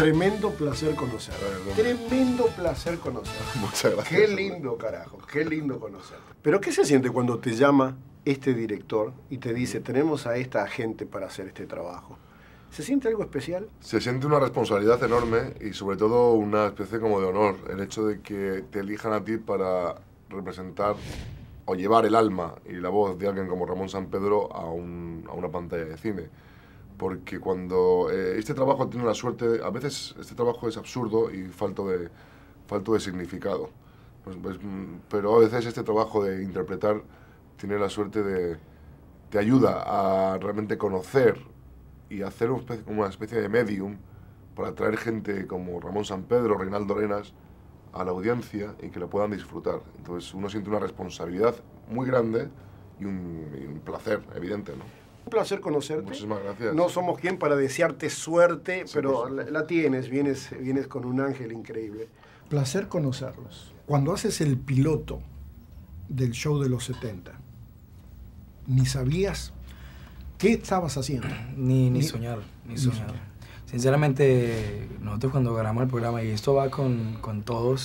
Tremendo placer conocerte. Tremendo placer conocerte. Muchas gracias. Qué lindo, carajo. Qué lindo conocerte. Pero ¿qué se siente cuando te llama este director y te dice, tenemos a esta gente para hacer este trabajo? ¿Se siente algo especial? Se siente una responsabilidad enorme y sobre todo una especie como de honor. El hecho de que te elijan a ti para representar o llevar el alma y la voz de alguien como Ramón Sampedro a una pantalla de cine. Porque cuando este trabajo tiene la suerte, a veces este trabajo es absurdo y falto de significado. Pero a veces este trabajo de interpretar tiene la suerte de te ayuda a realmente conocer y hacer una especie de medium para atraer gente como Ramón Sampedro, Reinaldo Arenas a la audiencia y que la puedan disfrutar. Entonces uno siente una responsabilidad muy grande y un placer evidente, ¿no? Un placer conocerte. Muchísimas gracias. No somos quien para desearte suerte, Sí, pero la tienes, vienes con un ángel increíble. Placer conocerlos. Cuando haces el piloto del show de los 70, ni sabías qué estabas haciendo. Ni soñar. Sinceramente, nosotros cuando grabamos el programa, y esto va con todo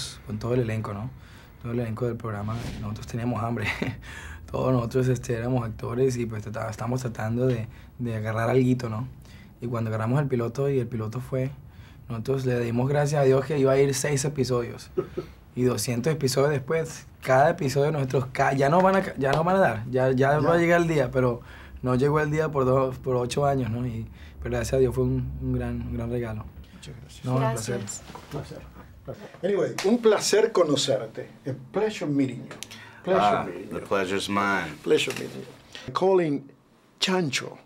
el elenco, ¿no? Todo el elenco del programa, nosotros teníamos hambre. Todos nosotros éramos actores y pues estábamos tratando de agarrar alguito, ¿no? Y cuando grabamos el piloto y el piloto fue, nosotros le dimos gracias a Dios que iba a ir 6 episodios. Y 200 episodios después, cada episodio nosotros ya no van a dar, ya va a llegar el día, pero no llegó el día por 8 años, ¿no? Pero gracias a Dios fue un gran regalo. Muchas gracias. No, Gracias. Un placer. Anyway, un placer conocerte. A pleasure meeting you. Pleasure meeting you. The pleasure's mine. Pleasure meeting you. Calling Chancho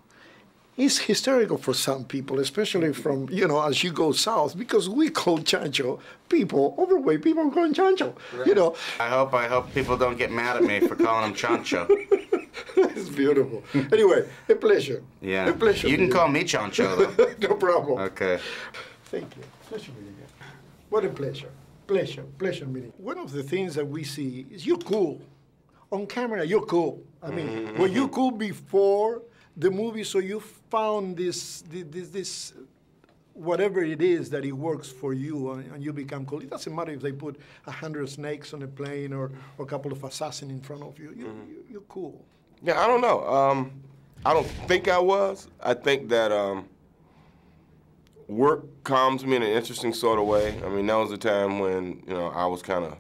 is hysterical for some people, especially from, as you go south, because we call Chancho overweight people going Chancho, Right. I hope people don't get mad at me for calling him Chancho. It's beautiful. Anyway, a pleasure. Yeah. A pleasure. You can call me Chancho, though. No problem. Okay. Thank you. Pleasure meeting you. What a pleasure. Pleasure meeting. One of the things that we see is you're cool. On camera, you're cool. I mean, were you cool before the movie, so you found this whatever it is that it works for you and you become cool. It doesn't matter if they put 100 snakes on a plane or a couple of assassins in front of you. You're cool. Yeah, I don't know. I don't think I was. I think that work calms me in an interesting sort of way. I mean, that was a time when, I was kind of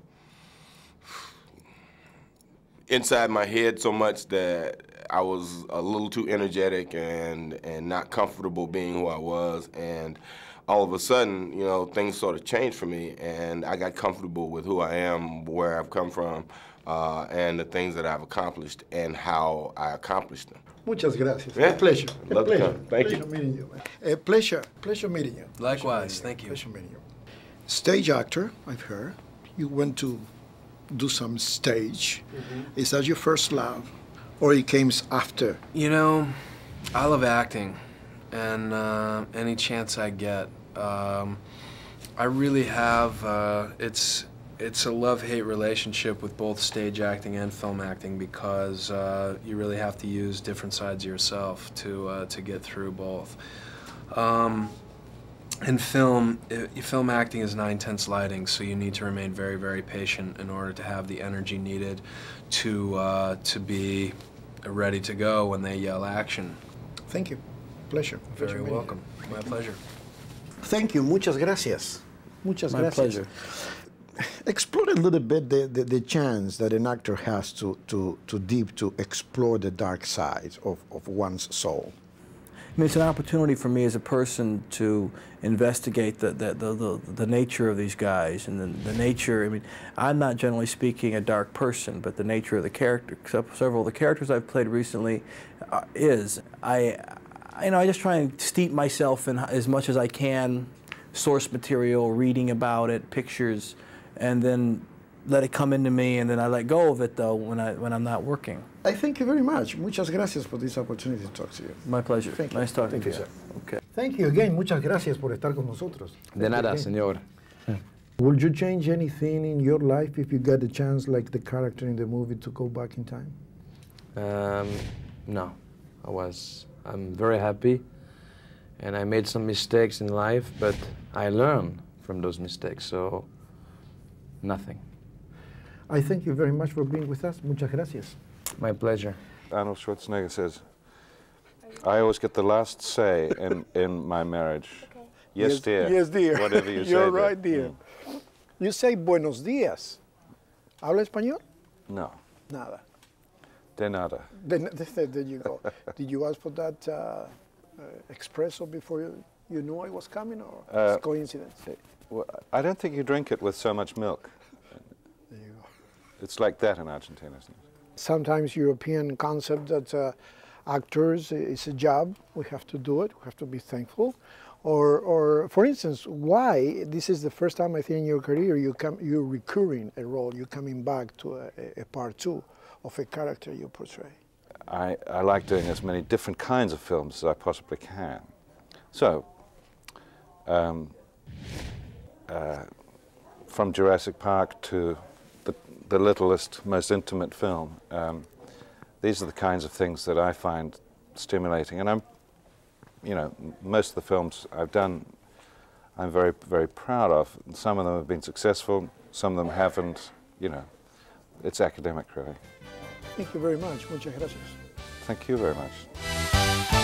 inside my head so much that I was a little too energetic and not comfortable being who I was. And all of a sudden, things sort of changed for me, and I got comfortable with who I am, where I've come from, and the things that I've accomplished and how I accomplished them. Muchas gracias. Yeah. A pleasure. Love to come. Thank pleasure you. meeting you. Man. A pleasure meeting you. Likewise, thank you. Pleasure meeting you. Stage actor, I've heard. You went to do some stage. Is that your first love, or it came after? I love acting, and any chance I get. I really have, it's a love-hate relationship with both stage acting and film acting, because you really have to use different sides of yourself to get through both. In film acting is 9/10 lighting, so you need to remain very, very patient in order to have the energy needed to be ready to go when they yell action. Thank you. Pleasure. Very welcome. My pleasure. Thank you. Muchas gracias. Muchas My gracias. pleasure. Explore a little bit the chance that an actor has to explore the dark side of one's soul. I mean, it's an opportunity for me as a person to investigate the nature of these guys and the nature. I mean, I'm not generally speaking a dark person, but the nature of the character, several of the characters I've played recently, is. I just try and steep myself in as much as I can, source material, reading about it, pictures, and then let it come into me, and then I let go of it, though, when I'm not working. I thank you very much. Muchas gracias por this opportunity to talk to you. My pleasure. Thank you. Nice talking to you. Sir. Okay. Thank you again. Muchas gracias por estar con nosotros. De nada, señor. Would you change anything in your life if you got the chance, like the character in the movie, to go back in time? No, I'm very happy, And I made some mistakes in life, but I learned from those mistakes, so nothing. I thank you very much for being with us. Muchas gracias. My pleasure. Arnold Schwarzenegger says, I always get the last say in my marriage. Okay. Yes, dear. Yes, dear. Whatever you say. You're right, dear. You say buenos días. ¿Habla español? No. Nada. De nada. There you go. Did you ask for that espresso before you knew I was coming, or it's coincidence? Well, I don't think you drink it with so much milk. There you go. It's like that in Argentina, isn't it? Sometimes European concept that actors is a job, we have to do it, we have to be thankful. Or for instance, why this is the first time I think in your career you're recurring a role, you're coming back to a part two of a character you portray? I like doing as many different kinds of films as I possibly can. So, from Jurassic Park to the littlest, most intimate film, these are the kinds of things that I find stimulating. And most of the films I've done, I'm very, very proud of. Some of them have been successful, some of them haven't. It's academic, really. Thank you very much. Muchas gracias. Thank you very much.